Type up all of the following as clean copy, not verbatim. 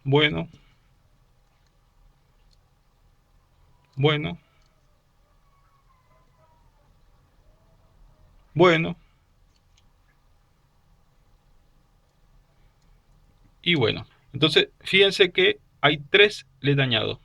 Bueno, bueno, bueno y bueno. Entonces, fíjense que hay tres LED dañados.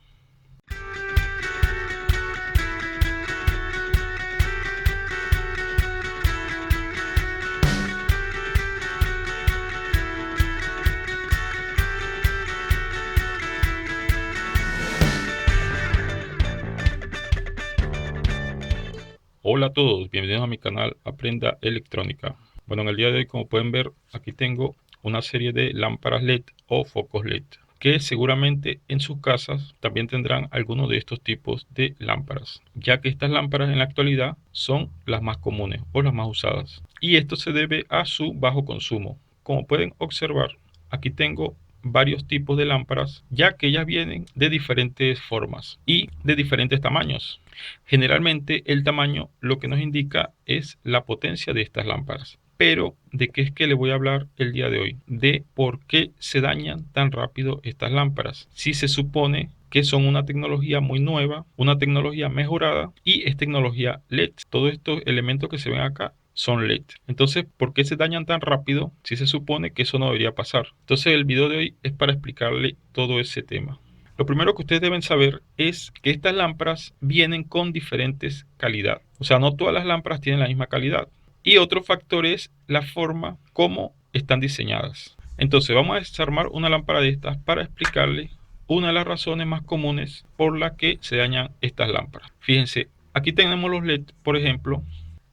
Hola a todos, bienvenidos a mi canal Aprenda Electrónica. Bueno, en el día de hoy, como pueden ver, aquí tengo una serie de lámparas LED o focos LED, que seguramente en sus casas también tendrán alguno de estos tipos de lámparas, ya que estas lámparas en la actualidad son las más comunes o las más usadas. Y esto se debe a su bajo consumo. Como pueden observar, aquí tengo varios tipos de lámparas, ya que ellas vienen de diferentes formas y de diferentes tamaños. Generalmente el tamaño lo que nos indica es la potencia de estas lámparas. Pero ¿de qué es que le voy a hablar el día de hoy? De por qué se dañan tan rápido estas lámparas. Si se supone que son una tecnología muy nueva, una tecnología mejorada y es tecnología LED. Todos estos elementos que se ven acá son LED. Entonces, ¿por qué se dañan tan rápido si se supone que eso no debería pasar? Entonces, el video de hoy es para explicarle todo ese tema. Lo primero que ustedes deben saber es que estas lámparas vienen con diferentes calidad. O sea, no todas las lámparas tienen la misma calidad. Y otro factor es la forma como están diseñadas. Entonces, vamos a desarmar una lámpara de estas para explicarle una de las razones más comunes por las que se dañan estas lámparas. Fíjense, aquí tenemos los LED, por ejemplo,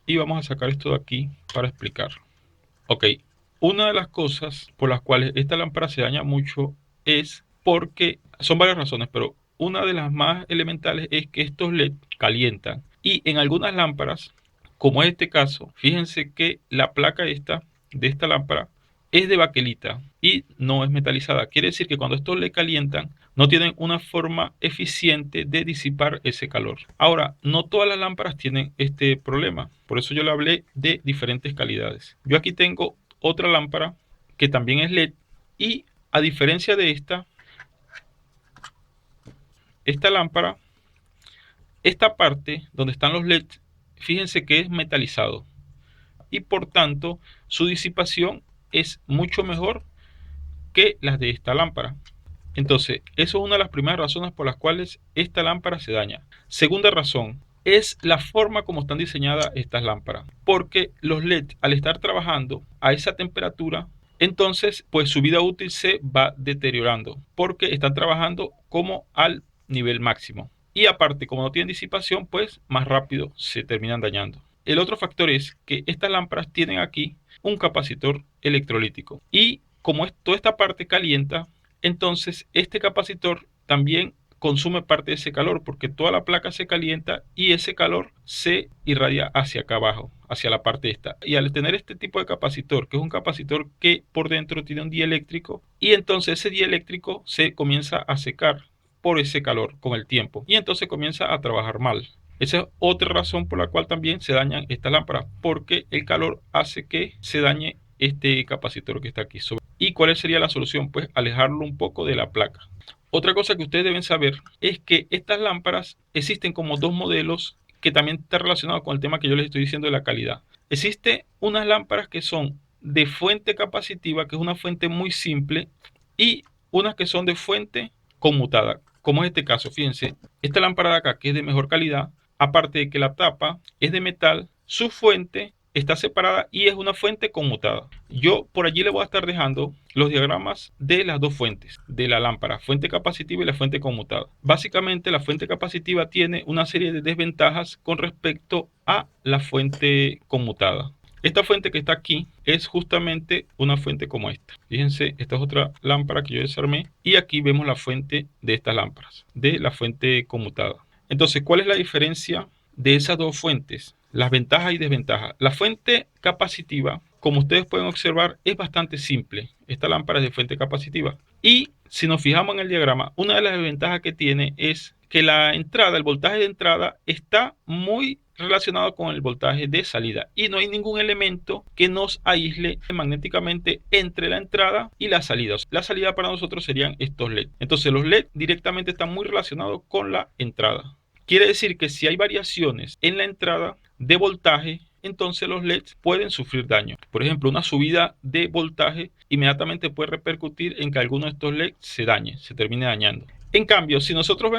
y vamos a sacar esto de aquí para explicarlo. Ok, una de las cosas por las cuales esta lámpara se daña mucho es porque son varias razones, pero una de las más elementales es que estos LED calientan y en algunas lámparas, como es este caso, fíjense que la placa de esta lámpara es de baquelita y no es metalizada. Quiere decir que cuando estos LED calientan, no tienen una forma eficiente de disipar ese calor. Ahora, no todas las lámparas tienen este problema, por eso yo le hablé de diferentes calidades. Yo aquí tengo otra lámpara que también es LED y a diferencia de esta lámpara, esta parte donde están los LED, fíjense que es metalizado y por tanto su disipación es mucho mejor que las de esta lámpara. Entonces, eso es una de las primeras razones por las cuales esta lámpara se daña. Segunda razón es la forma como están diseñadas estas lámparas, porque los LED al estar trabajando a esa temperatura, entonces pues su vida útil se va deteriorando, porque están trabajando como al nivel máximo. Y aparte, como no tienen disipación, pues más rápido se terminan dañando. El otro factor es que estas lámparas tienen aquí un capacitor electrolítico y como toda esta parte calienta, entonces este capacitor también consume parte de ese calor porque toda la placa se calienta y ese calor se irradia hacia acá abajo, hacia la parte esta. Y al tener este tipo de capacitor, que es un capacitor que por dentro tiene un dieléctrico, y entonces ese dieléctrico se comienza a secar por ese calor con el tiempo y entonces comienza a trabajar mal. Esa es otra razón por la cual también se dañan estas lámparas, porque el calor hace que se dañe este capacitor que está aquí. ¿Y cuál sería la solución? Pues alejarlo un poco de la placa. Otra cosa que ustedes deben saber es que estas lámparas existen como dos modelos que también está relacionado con el tema que yo les estoy diciendo de la calidad. Existe unas lámparas que son de fuente capacitiva, que es una fuente muy simple, y unas que son de fuente conmutada, como es este caso. Fíjense, esta lámpara de acá que es de mejor calidad, aparte de que la tapa es de metal, su fuente está separada y es una fuente conmutada. Yo por allí le voy a estar dejando los diagramas de las dos fuentes de la lámpara, fuente capacitiva y la fuente conmutada. Básicamente la fuente capacitiva tiene una serie de desventajas con respecto a la fuente conmutada. Esta fuente que está aquí es justamente una fuente como esta. Fíjense, esta es otra lámpara que yo desarmé y aquí vemos la fuente de estas lámparas, de la fuente conmutada. Entonces, ¿cuál es la diferencia de esas dos fuentes? Las ventajas y desventajas. La fuente capacitiva, como ustedes pueden observar, es bastante simple. Esta lámpara es de fuente capacitiva y si nos fijamos en el diagrama, una de las desventajas que tiene es que la entrada, el voltaje de entrada está muy relacionado con el voltaje de salida y no hay ningún elemento que nos aísle magnéticamente entre la entrada y la salida. La salida para nosotros serían estos LED. Entonces los LED directamente están muy relacionados con la entrada. Quiere decir que si hay variaciones en la entrada de voltaje, entonces los LEDs pueden sufrir daño. Por ejemplo, una subida de voltaje inmediatamente puede repercutir en que alguno de estos LEDs se dañe, se termine dañando. En cambio, si nosotros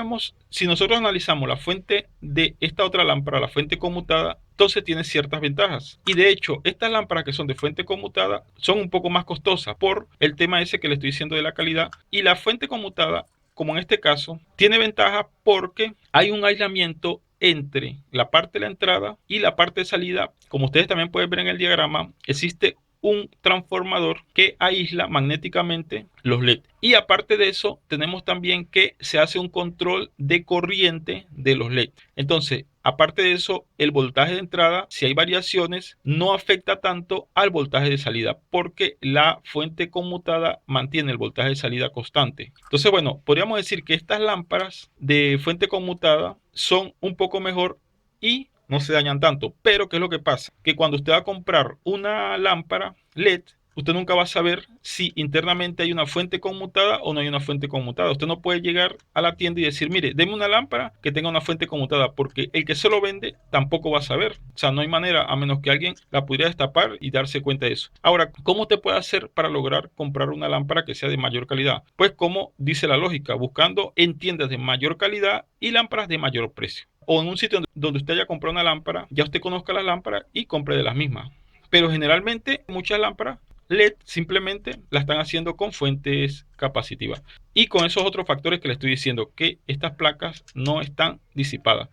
analizamos la fuente de esta otra lámpara, la fuente conmutada, entonces tiene ciertas ventajas. Y de hecho, estas lámparas que son de fuente conmutada son un poco más costosas por el tema ese que le estoy diciendo de la calidad. Y la fuente conmutada, como en este caso, tiene ventaja porque hay un aislamiento entre la parte de la entrada y la parte de salida. Como ustedes también pueden ver en el diagrama, existe un transformador que aísla magnéticamente los LED. Y aparte de eso, tenemos también que se hace un control de corriente de los LED. Entonces, aparte de eso, el voltaje de entrada, si hay variaciones, no afecta tanto al voltaje de salida porque la fuente conmutada mantiene el voltaje de salida constante. Entonces, bueno, podríamos decir que estas lámparas de fuente conmutada son un poco mejor y no se dañan tanto. Pero ¿qué es lo que pasa? Que cuando usted va a comprar una lámpara LED, usted nunca va a saber si internamente hay una fuente conmutada o no hay una fuente conmutada. Usted no puede llegar a la tienda y decir, mire, deme una lámpara que tenga una fuente conmutada, porque el que se lo vende tampoco va a saber. O sea, no hay manera, a menos que alguien la pudiera destapar y darse cuenta de eso. Ahora, ¿cómo usted puede hacer para lograr comprar una lámpara que sea de mayor calidad? Pues como dice la lógica, buscando en tiendas de mayor calidad y lámparas de mayor precio. O en un sitio donde usted haya comprado una lámpara, ya usted conozca las lámparas y compre de las mismas. Pero generalmente muchas lámparas LED simplemente la están haciendo con fuentes capacitivas. Y con esos otros factores que le estoy diciendo, que estas placas no están disipadas.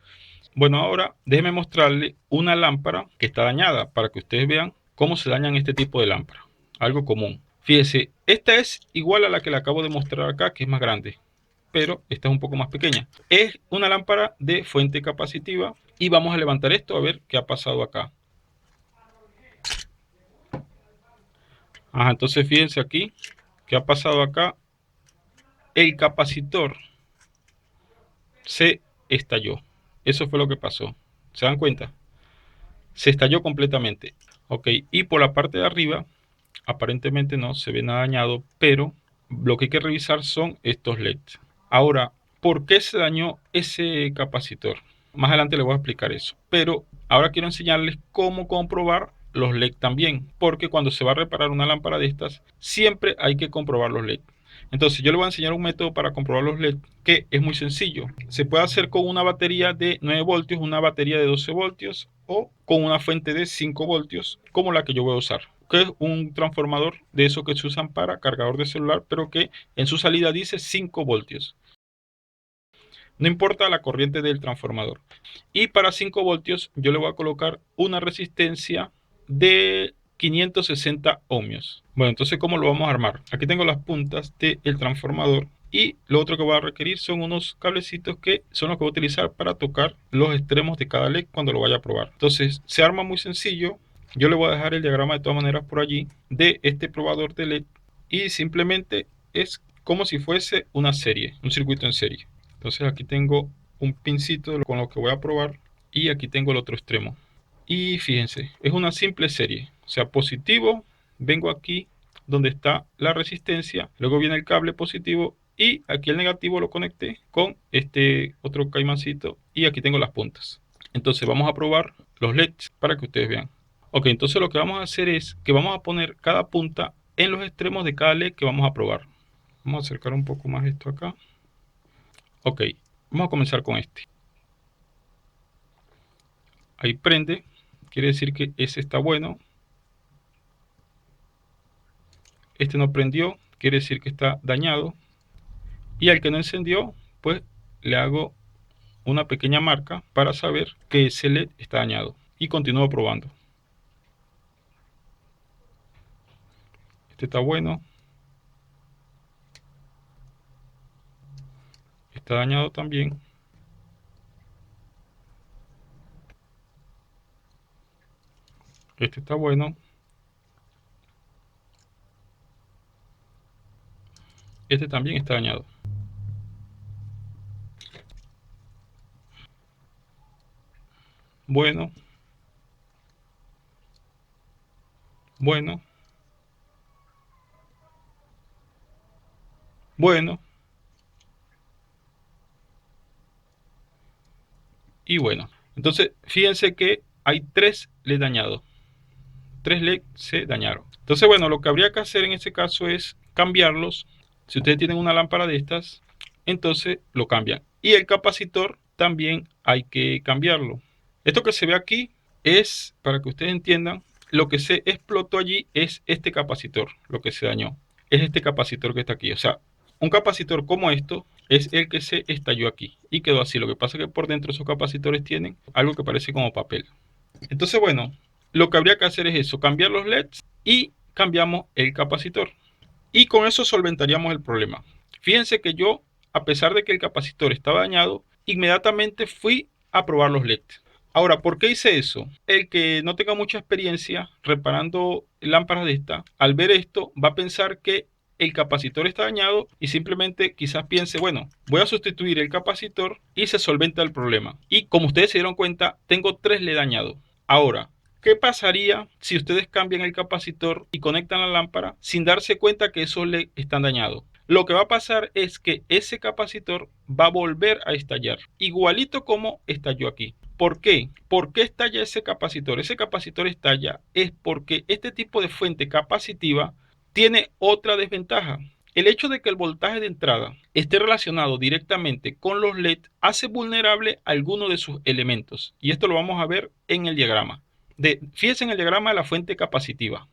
Bueno, ahora déjeme mostrarle una lámpara que está dañada para que ustedes vean cómo se dañan este tipo de lámparas. Algo común. Fíjese, esta es igual a la que le acabo de mostrar acá, que es más grande, pero esta es un poco más pequeña. Es una lámpara de fuente capacitiva y vamos a levantar esto a ver qué ha pasado acá. Entonces fíjense aquí qué ha pasado acá. El capacitor se estalló. Eso fue lo que pasó. ¿Se dan cuenta? Se estalló completamente. Ok, y por la parte de arriba aparentemente no se ve nada dañado, pero lo que hay que revisar son estos LEDs. Ahora, ¿por qué se dañó ese capacitor? Más adelante les voy a explicar eso, pero ahora quiero enseñarles cómo comprobar los LED también, porque cuando se va a reparar una lámpara de estas, siempre hay que comprobar los LED. Entonces yo les voy a enseñar un método para comprobar los LED que es muy sencillo. Se puede hacer con una batería de 9 voltios, una batería de 12 voltios o con una fuente de 5 voltios como la que yo voy a usar, que es un transformador de esos que se usan para cargador de celular, pero que en su salida dice 5 voltios. No importa la corriente del transformador. Y para 5 voltios yo le voy a colocar una resistencia de 560 ohmios. Bueno, entonces ¿cómo lo vamos a armar? Aquí tengo las puntas del transformador y lo otro que voy a requerir son unos cablecitos que son los que voy a utilizar para tocar los extremos de cada LED cuando lo vaya a probar. Entonces se arma muy sencillo. Yo le voy a dejar el diagrama de todas maneras por allí de este probador de LED y simplemente es como si fuese una serie, un circuito en serie. Entonces aquí tengo un pincito con lo que voy a probar y aquí tengo el otro extremo. Y fíjense, es una simple serie. O sea, positivo, vengo aquí donde está la resistencia, luego viene el cable positivo y aquí el negativo lo conecté con este otro caimancito y aquí tengo las puntas. Entonces vamos a probar los LEDs para que ustedes vean. Ok, entonces lo que vamos a hacer es que vamos a poner cada punta en los extremos de cada LED que vamos a probar. Vamos a acercar un poco más esto acá. Ok, vamos a comenzar con este. Ahí prende, quiere decir que ese está bueno. Este no prendió, quiere decir que está dañado. Y al que no encendió, pues le hago una pequeña marca para saber que ese LED está dañado. Y continúo probando. Este está bueno. Está dañado también. Este está bueno. Este también está dañado. Bueno, bueno, bueno y bueno. Entonces, fíjense que hay 3 LED dañados. 3 LED se dañaron. Entonces, bueno, lo que habría que hacer en este caso es cambiarlos. Si ustedes tienen una lámpara de estas, entonces lo cambian. Y el capacitor también hay que cambiarlo. Esto que se ve aquí es, para que ustedes entiendan, lo que se explotó allí es este capacitor, lo que se dañó. Es este capacitor que está aquí. O sea, un capacitor como esto es el que se estalló aquí y quedó así. Lo que pasa es que por dentro esos capacitores tienen algo que parece como papel. Entonces, bueno, lo que habría que hacer es eso, cambiar los LEDs y cambiamos el capacitor. Y con eso solventaríamos el problema. Fíjense que yo, a pesar de que el capacitor estaba dañado, inmediatamente fui a probar los LEDs. Ahora, ¿por qué hice eso? El que no tenga mucha experiencia reparando lámparas de esta, al ver esto, va a pensar que el capacitor está dañado y simplemente quizás piense, bueno, voy a sustituir el capacitor y se solventa el problema. Y como ustedes se dieron cuenta, tengo 3 LED dañados. Ahora, ¿qué pasaría si ustedes cambian el capacitor y conectan la lámpara sin darse cuenta que esos LED están dañados? Lo que va a pasar es que ese capacitor va a volver a estallar, igualito como estalló aquí. ¿Por qué? ¿Por qué estalla ese capacitor? Ese capacitor estalla es porque este tipo de fuente capacitiva tiene otra desventaja. El hecho de que el voltaje de entrada esté relacionado directamente con los LED hace vulnerable alguno de sus elementos. Y esto lo vamos a ver en el diagrama. Fíjense en el diagrama de la fuente capacitiva.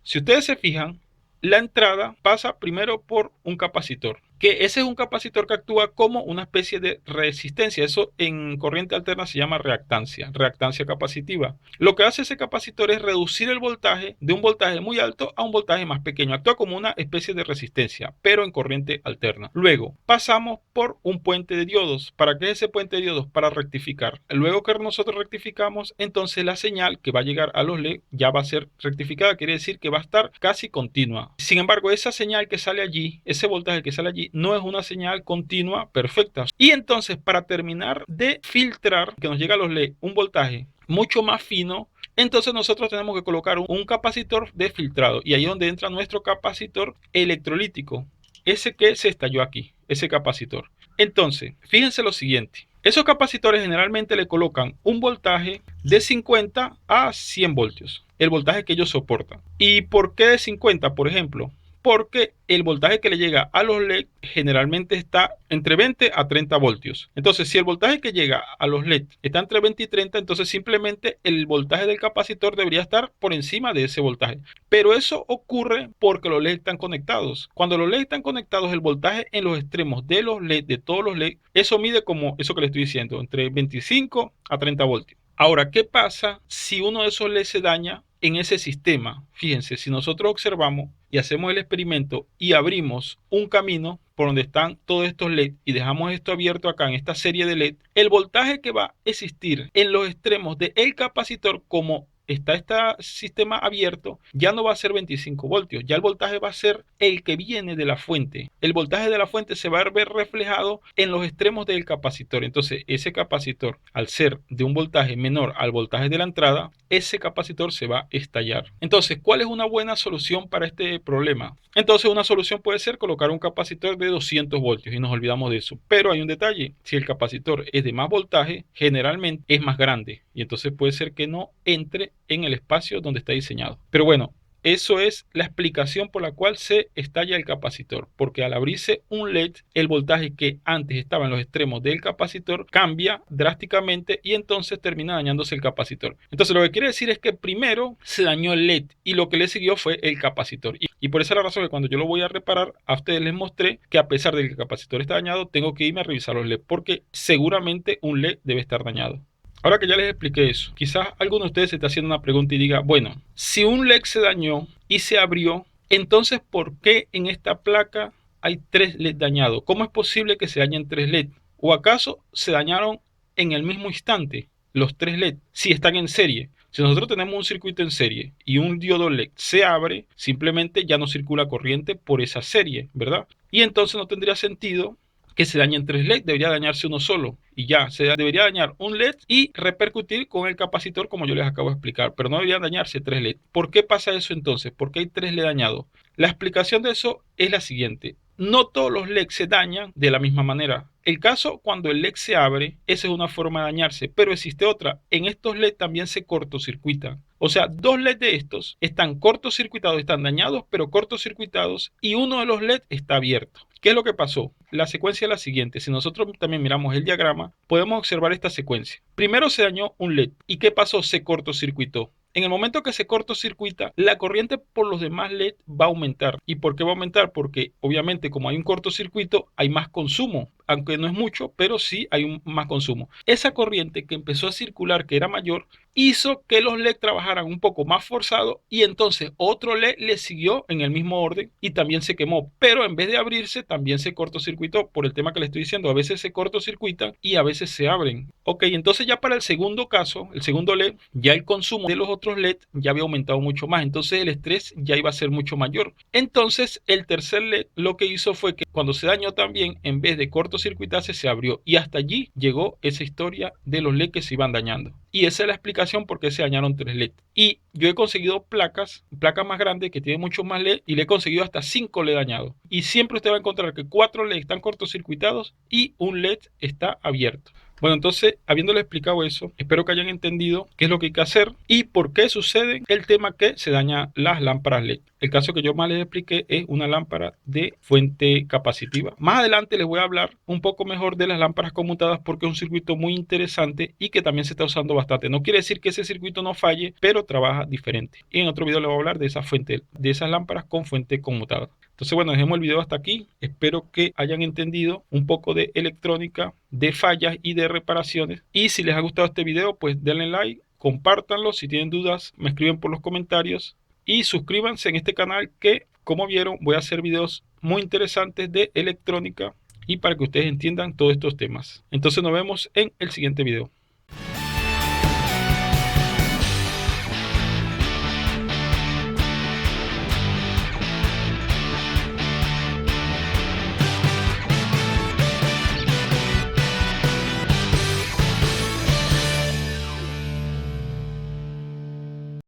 Si ustedes se fijan, la entrada pasa primero por un capacitor, que ese es un capacitor que actúa como una especie de resistencia. Eso en corriente alterna se llama reactancia, reactancia capacitiva. Lo que hace ese capacitor es reducir el voltaje de un voltaje muy alto a un voltaje más pequeño. Actúa como una especie de resistencia, pero en corriente alterna. Luego pasamos por un puente de diodos. ¿Para qué es ese puente de diodos? Para rectificar. Luego que nosotros rectificamos, entonces la señal que va a llegar a los LED ya va a ser rectificada, quiere decir que va a estar casi continua. Sin embargo, esa señal que sale allí, ese voltaje que sale allí, no es una señal continua perfecta. Y entonces, para terminar de filtrar, que nos llega a los LED un voltaje mucho más fino, entonces nosotros tenemos que colocar un capacitor de filtrado. Y ahí es donde entra nuestro capacitor electrolítico, ese que se estalló aquí, ese capacitor. Entonces, fíjense lo siguiente. Esos capacitores generalmente le colocan un voltaje de 50 a 100 voltios, el voltaje que ellos soportan. ¿Y por qué de 50, por ejemplo? Porque el voltaje que le llega a los LED generalmente está entre 20 a 30 voltios. Entonces, si el voltaje que llega a los LED está entre 20 y 30, entonces simplemente el voltaje del capacitor debería estar por encima de ese voltaje. Pero eso ocurre porque los LED están conectados. Cuando los LED están conectados, el voltaje en los extremos de los LED, de todos los LED, eso mide como eso que le estoy diciendo, entre 25 a 30 voltios. Ahora, ¿qué pasa si uno de esos LED se daña en ese sistema? Fíjense, si nosotros observamos y hacemos el experimento y abrimos un camino por donde están todos estos LED y dejamos esto abierto acá en esta serie de LED, el voltaje que va a existir en los extremos del capacitor, como está este sistema abierto, ya no va a ser 25 voltios, ya el voltaje va a ser el que viene de la fuente. El voltaje de la fuente se va a ver reflejado en los extremos del capacitor. Entonces, ese capacitor, al ser de un voltaje menor al voltaje de la entrada, ese capacitor se va a estallar. Entonces, ¿cuál es una buena solución para este problema? Entonces, una solución puede ser colocar un capacitor de 200 voltios y nos olvidamos de eso. Pero hay un detalle: si el capacitor es de más voltaje, generalmente es más grande y entonces puede ser que no entre en el espacio donde está diseñado. Pero bueno, eso es la explicación por la cual se estalla el capacitor, porque al abrirse un LED, el voltaje que antes estaba en los extremos del capacitor cambia drásticamente y entonces termina dañándose el capacitor. Entonces lo que quiere decir es que primero se dañó el LED y lo que le siguió fue el capacitor. Y por esa es la razón que cuando yo lo voy a reparar, a ustedes les mostré que a pesar de que el capacitor está dañado, tengo que irme a revisar los LED, porque seguramente un LED debe estar dañado. Ahora que ya les expliqué eso, quizás alguno de ustedes se está haciendo una pregunta y diga, bueno, si un LED se dañó y se abrió, entonces ¿por qué en esta placa hay 3 LED dañados? ¿Cómo es posible que se dañen 3 LED? ¿O acaso se dañaron en el mismo instante los 3 LED si están en serie? Si nosotros tenemos un circuito en serie y un diodo LED se abre, simplemente ya no circula corriente por esa serie, ¿verdad? Y entonces no tendría sentido que se dañen 3 LED, debería dañarse uno solo y ya, se debería dañar un LED y repercutir con el capacitor como yo les acabo de explicar, pero no deberían dañarse 3 LED. ¿Por qué pasa eso entonces? ¿Por qué hay 3 LED dañados? La explicación de eso es la siguiente: no todos los LED se dañan de la misma manera. El caso cuando el LED se abre, esa es una forma de dañarse, pero existe otra. En estos LED también se cortocircuitan. O sea, 2 LED de estos están cortocircuitados, están dañados, pero cortocircuitados, y uno de los LED está abierto. ¿Qué es lo que pasó? La secuencia es la siguiente. Si nosotros también miramos el diagrama, podemos observar esta secuencia. Primero se dañó un LED. ¿Y qué pasó? Se cortocircuitó. En el momento que se cortocircuita, la corriente por los demás LED va a aumentar. ¿Y por qué va a aumentar? Porque obviamente como hay un cortocircuito, hay más consumo. Aunque no es mucho, pero sí hay más consumo. Esa corriente que empezó a circular, que era mayor, hizo que los LED trabajaran un poco más forzado, y entonces otro LED le siguió en el mismo orden y también se quemó. Pero en vez de abrirse, también se cortocircuitó por el tema que le estoy diciendo. A veces se cortocircuitan y a veces se abren. Ok, entonces ya para el segundo caso, el segundo LED, ya el consumo de los otros LED ya había aumentado mucho más. Entonces el estrés ya iba a ser mucho mayor. Entonces el tercer LED lo que hizo fue que cuando se dañó también, en vez de cortocircuitarse, se abrió. Y hasta allí llegó esa historia de los LED que se iban dañando. Y esa es la explicación por qué se dañaron 3 LED. Y yo he conseguido placas más grandes que tienen muchos más LED, y le he conseguido hasta 5 LED dañados. Y siempre usted va a encontrar que 4 LED están cortocircuitados y un LED está abierto. Bueno, entonces, habiéndole explicado eso, espero que hayan entendido qué es lo que hay que hacer y por qué sucede el tema que se daña las lámparas LED. El caso que yo más les expliqué es una lámpara de fuente capacitiva. Más adelante les voy a hablar un poco mejor de las lámparas conmutadas, porque es un circuito muy interesante y que también se está usando bastante. No quiere decir que ese circuito no falle, pero trabaja diferente. Y en otro video les voy a hablar de esa fuente, de esas lámparas con fuente conmutada. Entonces, bueno, dejemos el video hasta aquí. Espero que hayan entendido un poco de electrónica, de fallas y de reparaciones. Y si les ha gustado este video, pues denle like, compártanlo. Si tienen dudas, me escriben por los comentarios. Y suscríbanse en este canal, que, como vieron, voy a hacer videos muy interesantes de electrónica y para que ustedes entiendan todos estos temas. Entonces nos vemos en el siguiente video.